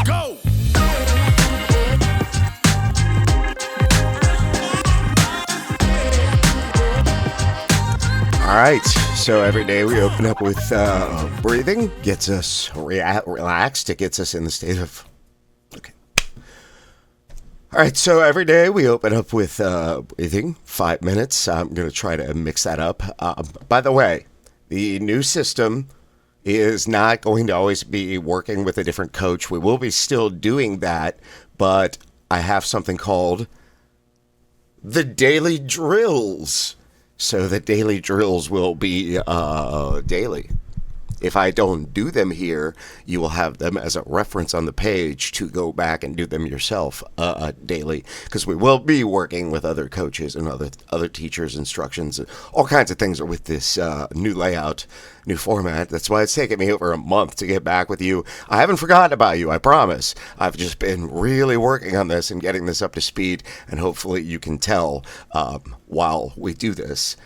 Go! All right, so every day we open up with breathing, gets us relaxed, it gets us in the state of, okay. All right, so every day we open up with breathing, 5 minutes. I'm going to try to mix that up. By the way, the new system is not going to always be working with a different coach. We will be still doing that, but I have something called the daily drills. So the daily drills will be daily. If I don't do them here, you will have them as a reference on the page to go back and do them yourself daily. Because we will be working with other coaches and other teachers' instructions. All kinds of things are with this new layout, new format. That's why it's taken me over a month to get back with you. I haven't forgotten about you, I promise. I've just been really working on this and getting this up to speed. And hopefully you can tell while we do this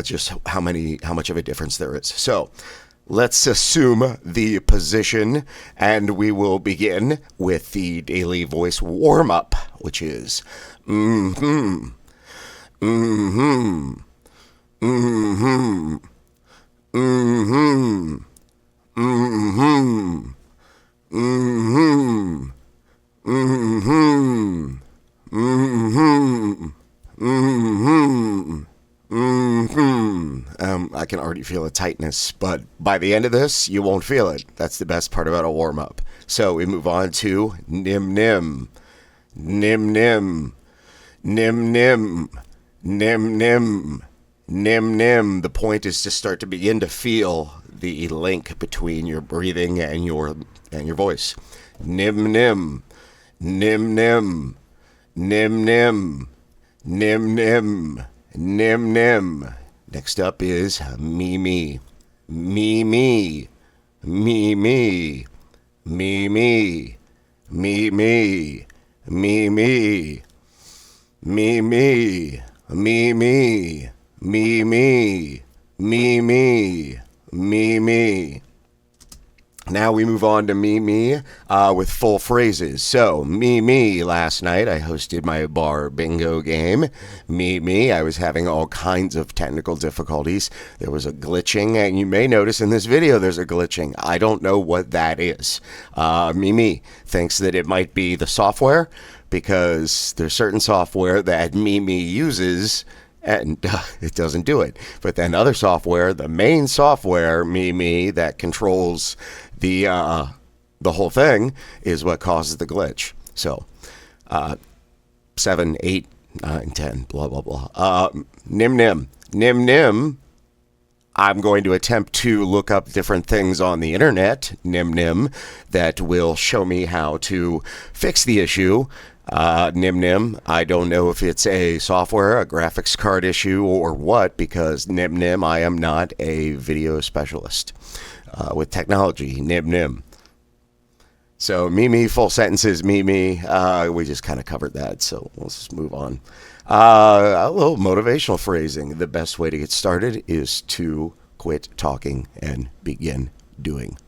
just how much of a difference there is. So let's assume the position, and we will begin with the daily voice warm-up, which is mm-hmm, mm-hmm, mm-hmm, mm-hmm, mm-hmm, mm-hmm, mm-hmm, mm-hmm, mm-hmm. I can already feel a tightness, but by the end of this, you won't feel it. That's the best part about a warm-up. So we move on to nim-nim, nim-nim, nim-nim, nim-nim, nim-nim. The point is to start to begin to feel the link between your breathing and your voice. Nim-nim, nim-nim, nim-nim, nim-nim. Nim nim. Next up is me me. Me me. Me me. Me me. Me me. Me me. Me me. Me me. Me me. Me me. Me me. Now we move on to me with full phrases. So, me last night I hosted my bar bingo game. Me, I was having all kinds of technical difficulties. There was a glitching, and you may notice in this video there's a glitching. I don't know what that is. Me thinks that it might be the software, because there's certain software that me uses and it doesn't do it. But then other software, the main software, me, that controls the whole thing, is what causes the glitch. So 7, 8, 9, 10, blah, blah, blah. Nim. I'm going to attempt to look up different things on the internet, nim, that will show me how to fix the issue. Nim, I don't know if it's a software, a graphics card issue, or what, because nim, I am not a video specialist with technology, nim. So me, full sentences, me, we just kind of covered that, so let's just move on. A little motivational phrasing. The best way to get started is to quit talking and begin doing.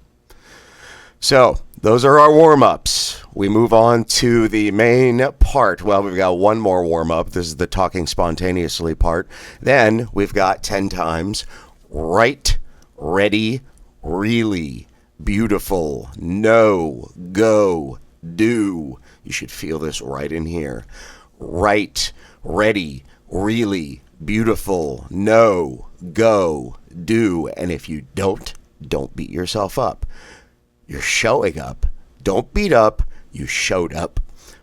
So, those are our warm-ups. We move on to the main part. Well, we've got one more warm-up. This is the talking spontaneously part. Then, we've got 10 times. Right, ready, really, beautiful, no, go, do. You should feel this right in here. Right, ready, really, beautiful, no, go, do. And if you don't beat yourself up. You're showing up. Don't beat up. You showed up.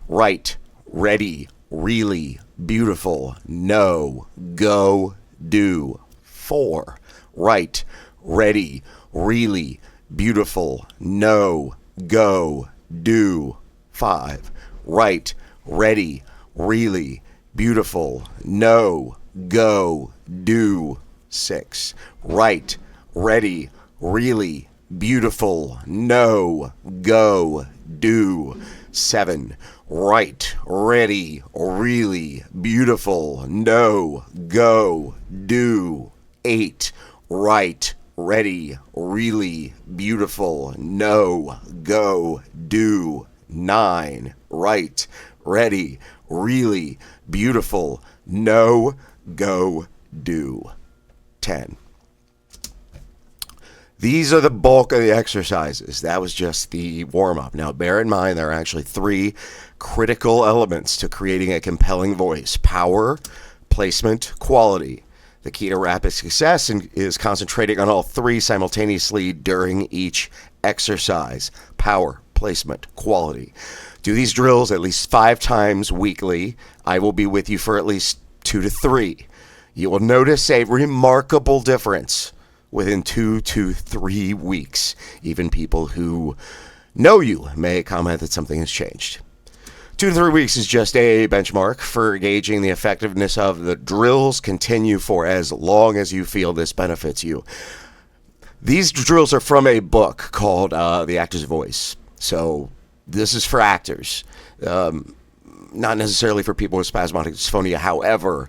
Right, ready, really, beautiful, no, go, do. 4. Right, ready, really, beautiful, no, go, do. 5. Right, ready, really, beautiful, no, go, do. 6. Right, ready, really, beautiful, no, go, do. 7. Right, ready, really, beautiful, no, go, do. 8. Right, ready, really, beautiful, no, go, do. 9, right, ready, really, beautiful, no, go, do. 10. These are the bulk of the exercises. That was just the warm-up. Now, bear in mind, there are actually 3 critical elements to creating a compelling voice: power, placement, quality. The key to rapid success is concentrating on all 3 simultaneously during each exercise: power, placement, quality. Do these drills at least 5 times weekly. I will be with you for at least 2 to 3. You will notice a remarkable difference within 2 to 3 weeks. Even people who know you may comment that something has changed. 2 to 3 weeks is just a benchmark for gauging the effectiveness of the drills. Continue for as long as you feel this benefits you. These drills are from a book called The Actor's Voice. So this is for actors, not necessarily for people with spasmodic dysphonia. However,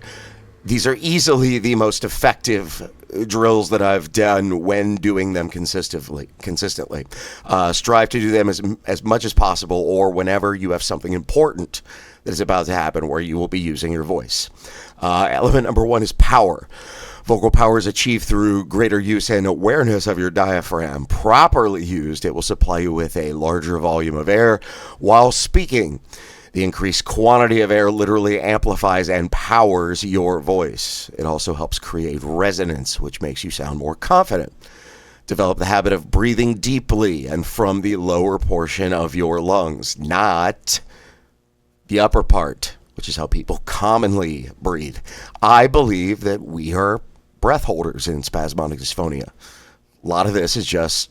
these are easily the most effective drills that I've done when doing them consistently. Strive to do them as much as possible, or whenever you have something important that is about to happen where you will be using your voice. Element number 1 is power. Vocal power is achieved through greater use and awareness of your diaphragm. Properly used, it will supply you with a larger volume of air while speaking. The increased quantity of air literally amplifies and powers your voice. It also helps create resonance, which makes you sound more confident. Develop the habit of breathing deeply and from the lower portion of your lungs, not the upper part, which is how people commonly breathe. I believe that we are breath holders in spasmodic dysphonia. A lot of this is just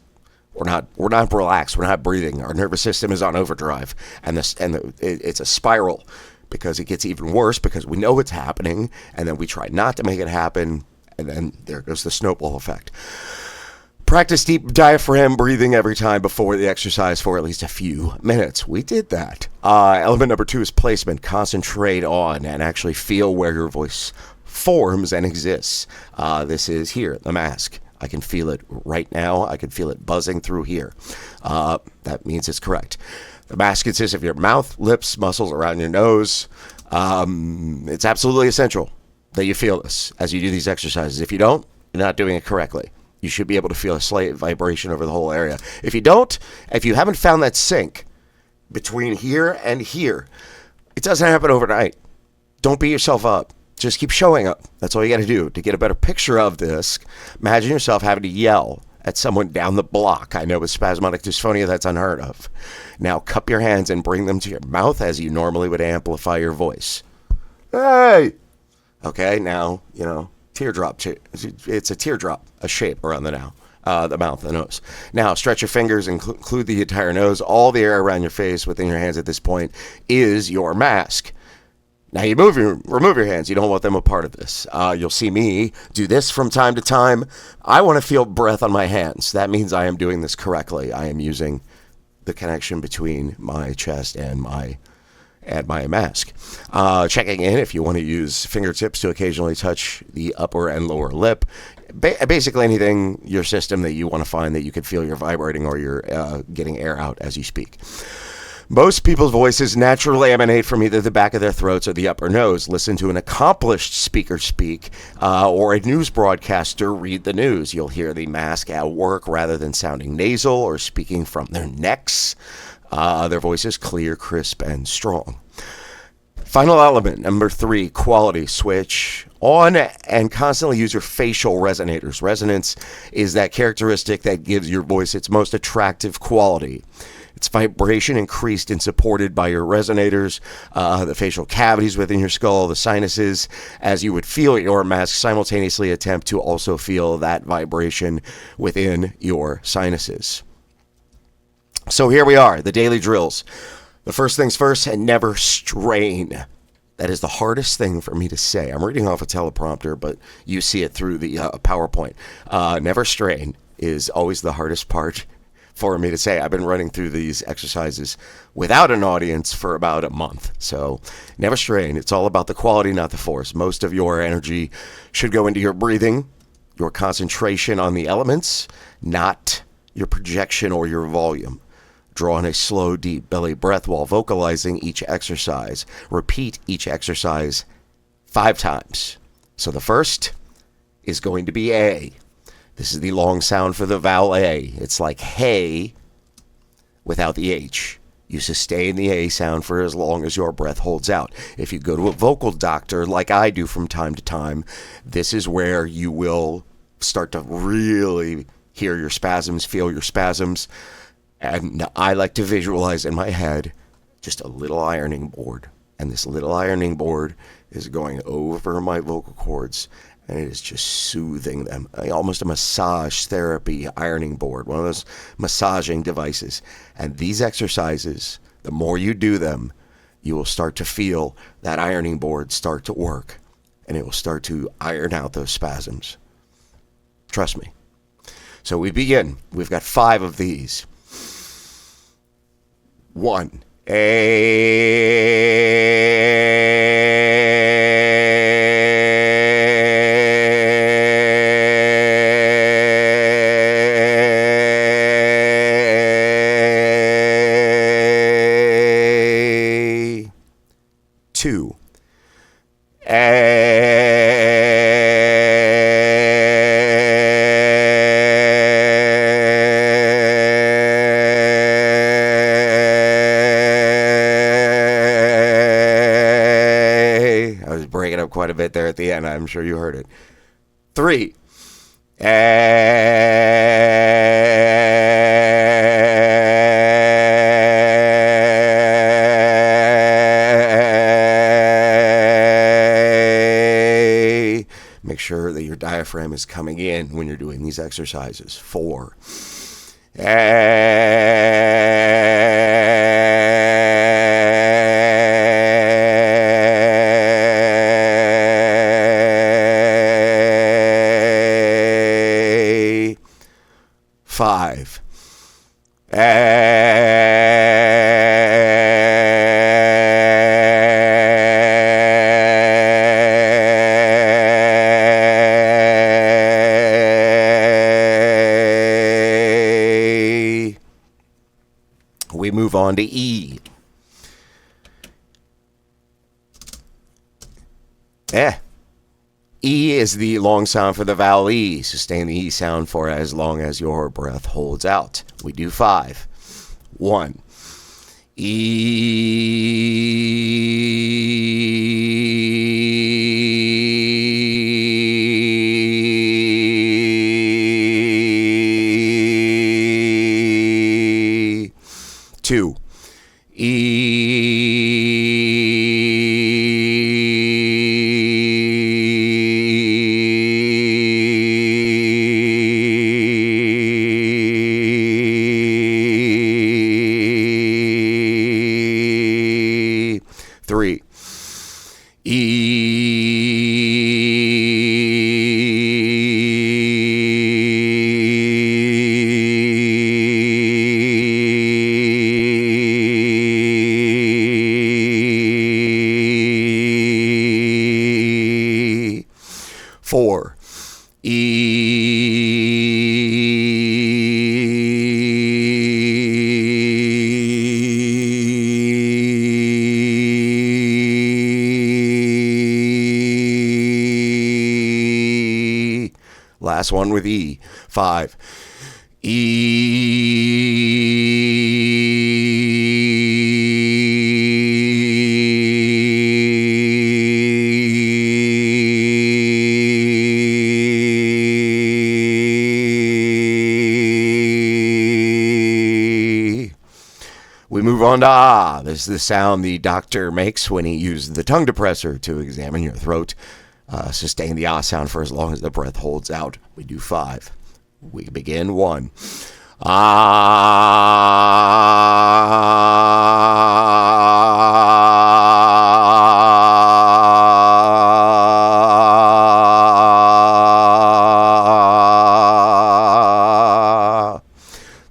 we're not relaxed. We're not breathing. Our nervous system is on overdrive, and it's a spiral because it gets even worse because we know it's happening, and then we try not to make it happen, and then there goes the snowball effect. Practice deep diaphragm breathing every time before the exercise for at least a few minutes. We did that. Element number 2 is placement. Concentrate on and actually feel where your voice forms and exists. This is here, the mask. I can feel it right now. I can feel it buzzing through here. That means it's correct. The mask consists of your mouth, lips, muscles around your nose. It's absolutely essential that you feel this as you do these exercises. If you don't, you're not doing it correctly. You should be able to feel a slight vibration over the whole area. If you haven't found that sync between here and here, it doesn't happen overnight. Don't beat yourself up. Just keep showing up. That's all you got to do. To get a better picture of this, imagine yourself having to yell at someone down the block. I know with spasmodic dysphonia, that's unheard of. Now, cup your hands and bring them to your mouth as you normally would amplify your voice. Hey! Okay, now, teardrop. It's a teardrop, a shape around the mouth, the nose. Now, stretch your fingers and include the entire nose. All the air around your face within your hands at this point is your mask. Now you remove your hands. You don't want them a part of this. You'll see me do this from time to time. I want to feel breath on my hands. That means I am doing this correctly. I am using the connection between my chest and my mask. Checking in if you want to use fingertips to occasionally touch the upper and lower lip. Basically anything, your system that you want to find that you can feel you're vibrating or you're getting air out as you speak. Most people's voices naturally emanate from either the back of their throats or the upper nose. Listen to an accomplished speaker speak or a news broadcaster read the news. You'll hear the mask at work rather than sounding nasal or speaking from their necks. Their voice is clear, crisp, and strong. Final element, number 3, quality. Switch on and constantly use your facial resonators. Resonance is that characteristic that gives your voice its most attractive quality. Its vibration increased and supported by your resonators, the facial cavities within your skull, the sinuses. As you would feel your mask, simultaneously attempt to also feel that vibration within your sinuses. So here we are, the daily drills. The first things first, and never strain. That is the hardest thing for me to say. I'm reading off a teleprompter, but you see it through the PowerPoint. Never strain is always the hardest part for me to say. I've been running through these exercises without an audience for about a month. So never strain. It's all about the quality, not the force. Most of your energy should go into your breathing, your concentration on the elements, not your projection or your volume. Draw in a slow, deep belly breath while vocalizing each exercise. Repeat each exercise 5 times. So the first is going to be A. This is the long sound for the vowel A. It's like hey without the H. You sustain the A sound for as long as your breath holds out. If you go to a vocal doctor, like I do from time to time, this is where you will start to really hear your spasms, feel your spasms. And I like to visualize in my head just a little ironing board. And this little ironing board is going over my vocal cords, and it is just soothing them. Almost a massage therapy ironing board, one of those massaging devices. And these exercises, the more you do them, you will start to feel that ironing board start to work, and it will start to iron out those spasms. Trust me. So we begin. We've got 5 of these. 1. Two. Breaking up quite a bit there at the end. I'm sure you heard it. 3. Make sure that your diaphragm is coming in when you're doing these exercises. 4. 5. We move on to E. E is the long sound for the vowel E. Sustain the E sound for as long as your breath holds out. We do 5. 1. E. 2. Three. Four. Last one with E. 5. We move on to ah. This is the sound the doctor makes when he uses the tongue depressor to examine your throat. Sustain the ah sound for as long as the breath holds out. We do 5. We begin 1. Ah.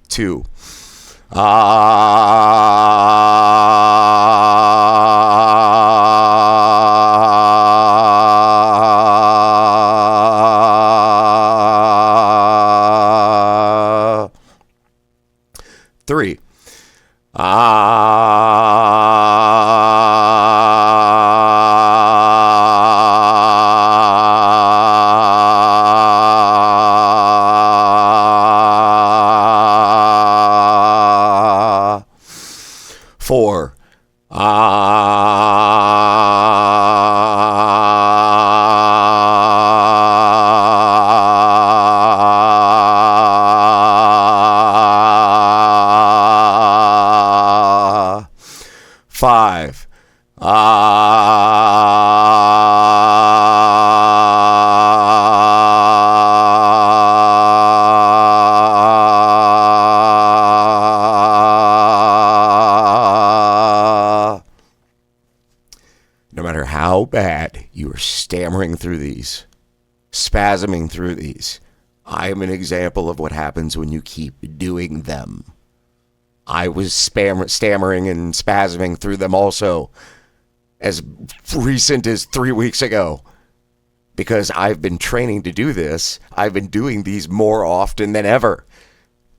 2. Three. Four. Five. No matter how bad you are stammering through these, spasming through these, I am an example of what happens when you keep doing them. I was stammering and spasming through them also as recent as 3 weeks ago. Because I've been training to do this. I've been doing these more often than ever.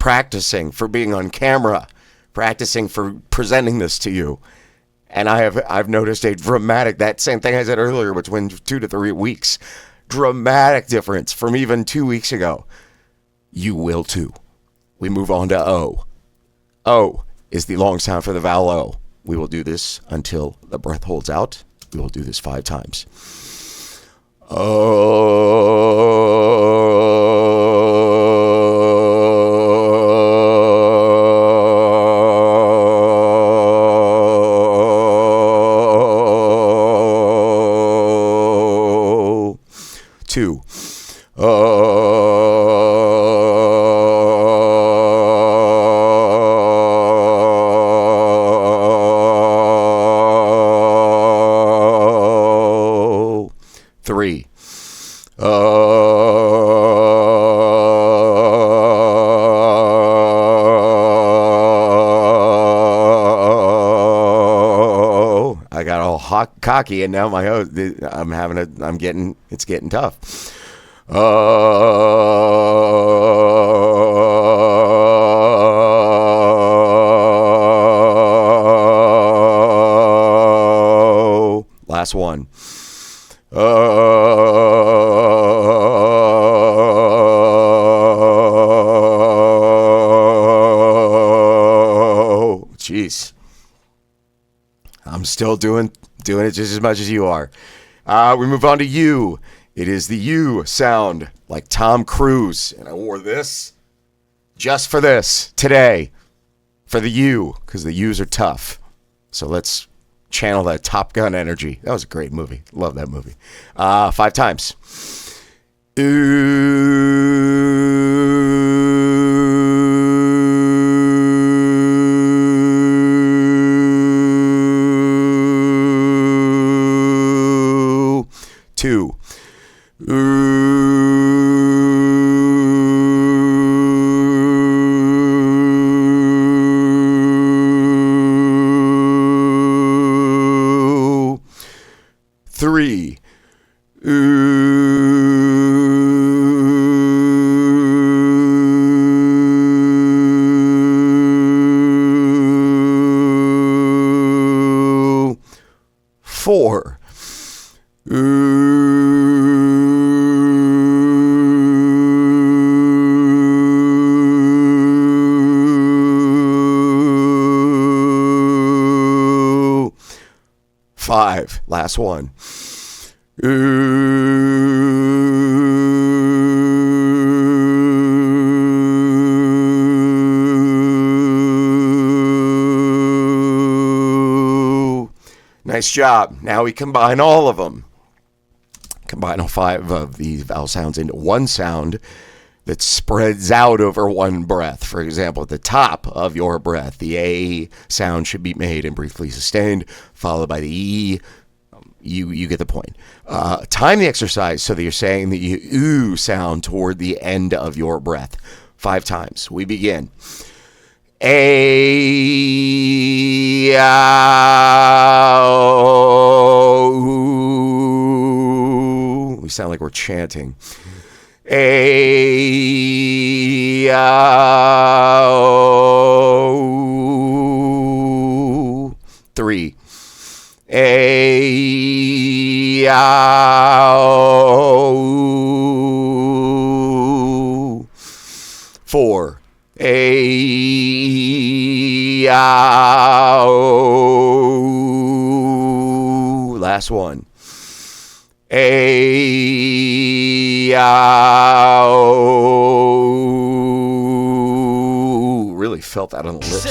Practicing for being on camera. Practicing for presenting this to you. And I've noticed a dramatic, that same thing I said earlier, between 2 to 3 weeks. Dramatic difference from even 2 weeks ago. You will too. We move on to O. O is the long sound for the vowel O. We will do this until the breath holds out. We will do this 5 times. O. 2. Three. I got all cocky, and now it's getting tough. Last one. Jeez. I'm still doing it just as much as you are. We move on to U. It is the U sound, like Tom Cruise. And I wore this just for this today, for the U, because the U's are tough. So let's channel that Top Gun energy. That was a great movie. Love that movie. 5 times. Ooh. 2. Ooh. 3. Ooh. 4. Ooh. 5. Last one. Ooh. Nice job. Now we combine all of them. Combine all 5 of these vowel sounds into one sound that spreads out over one breath. For example, at the top of your breath, the A sound should be made and briefly sustained, followed by the E. You get the point. Time the exercise so that you're saying the ooh sound toward the end of your breath. 5 times. We begin. A, ooh. We sound like we're chanting. A, ooh. 3. A, ow. 4. A, ow. Last one. A, ow. Really felt that on the lips.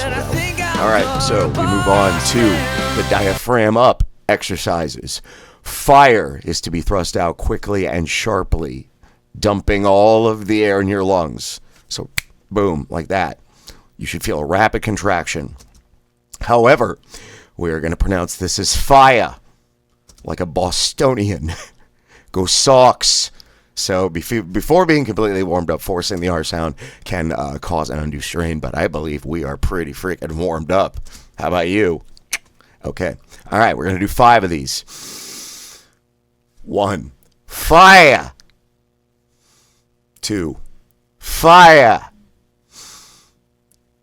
All right, so we move on to the diaphragm up exercises. Fire is to be thrust out quickly and sharply, dumping all of the air in your lungs. So, boom, like that. You should feel a rapid contraction. However, we're going to pronounce this as fire, like a Bostonian. Go Sox. So before being completely warmed up, forcing the R sound can cause an undue strain, but I believe we are pretty freaking warmed up. How about you? Okay. All right, we're going to do 5 of these. 1, fire. 2, fire.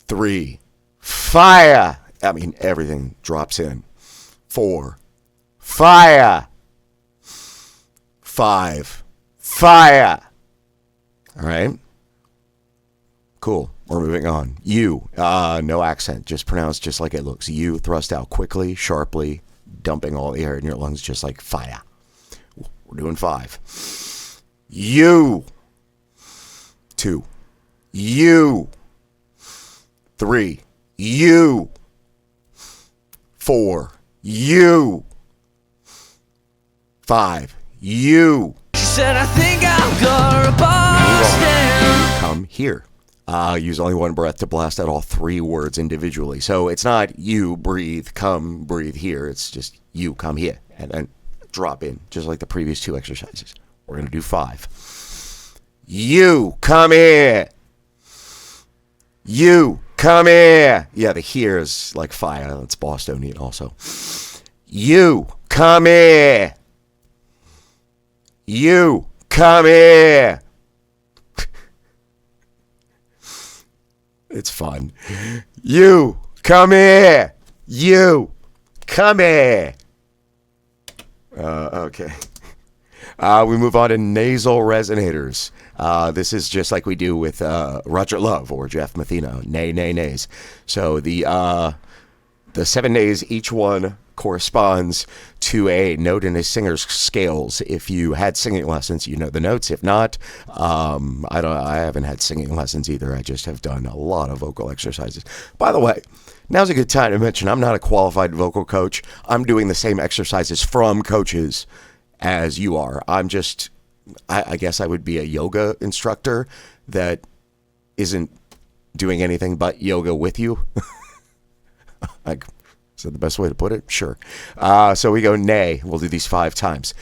3, fire. I mean, everything drops in. 4, fire. 5, fire. All right. Cool. We're moving on. You, no accent, just pronounced just like it looks. You, thrust out quickly, sharply, dumping all the air in your lungs just like fire. We're doing 5. You. 2. You. 3. You. 4. You. 5. You. She said, I think I'll go to Boston. Come here. Use only one breath to blast out all 3 words individually. So it's not you, breathe, come, breathe here. It's just you, come here. And then drop in, just like the previous 2 exercises. We're going to do 5. You, come here. You, come here. Yeah, the here is like fire. That's Bostonian also. You, come here. You, come here. It's fun. You, come here. You, come here. Okay. We move on to nasal resonators. This is just like we do with Roger Love or Jeff Mathena. Nay, nay, nays. So the 7 nays, each one corresponds to a note in a singer's scales. If you had singing lessons, you know the notes. If not, I haven't had singing lessons either. I just have done a lot of vocal exercises. By the way, now's a good time to mention I'm not a qualified vocal coach. I'm doing the same exercises from coaches as you are. I'm just, I guess I would be a yoga instructor that isn't doing anything but yoga with you. Is that the best way to put it? Sure. So we go nay. We'll do these 5 times.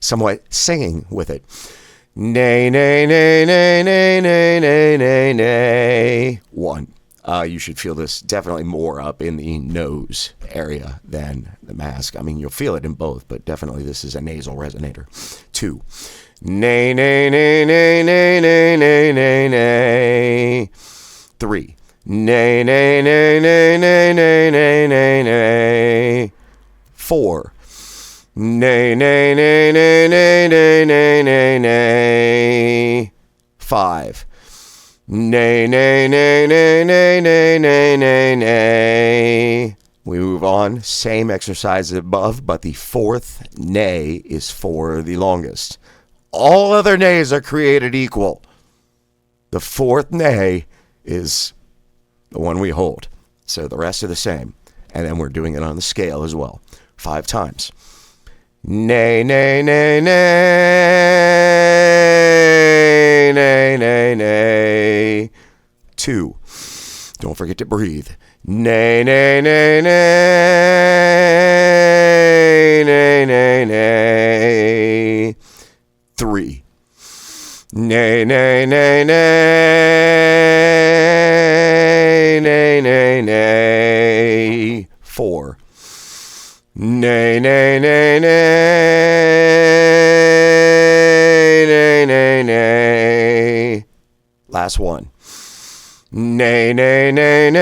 Somewhat singing with it. Nay, nay, nay, nay, nay, nay, nay, nay, nay. 1. You should feel this definitely more up in the nose area than the mask. I mean, you'll feel it in both, but definitely this is a nasal resonator. 2. Nay, nay, nay, nay, nay, nay, nay, nay, nay. 3. Nay, nay, nay, nay, nay, nay, nay, nay, nay. 4. Nay, nay, nay, nay, nay, nay, nay, nay, nay. 5. Nay, nay, nay, nay, nay, nay, nay, nay, nay. We move on. Same exercise above, but the 4th nay is for the longest. All other nays are created equal. The 4th nay is the one we hold. So the rest are the same. And then we're doing it on the scale as well. 5 times. Nay, nay, nay, nay, nay, nay, nay. 2. Don't forget to breathe. Nay, nay, nay, nay, nay, nay, nay. 3. Nay, nay, nay, nay, nay, nay, nay. 4. Nay, nay, nay, nay, nay, nay, nay. Last one. Nay, nay, nay, nay,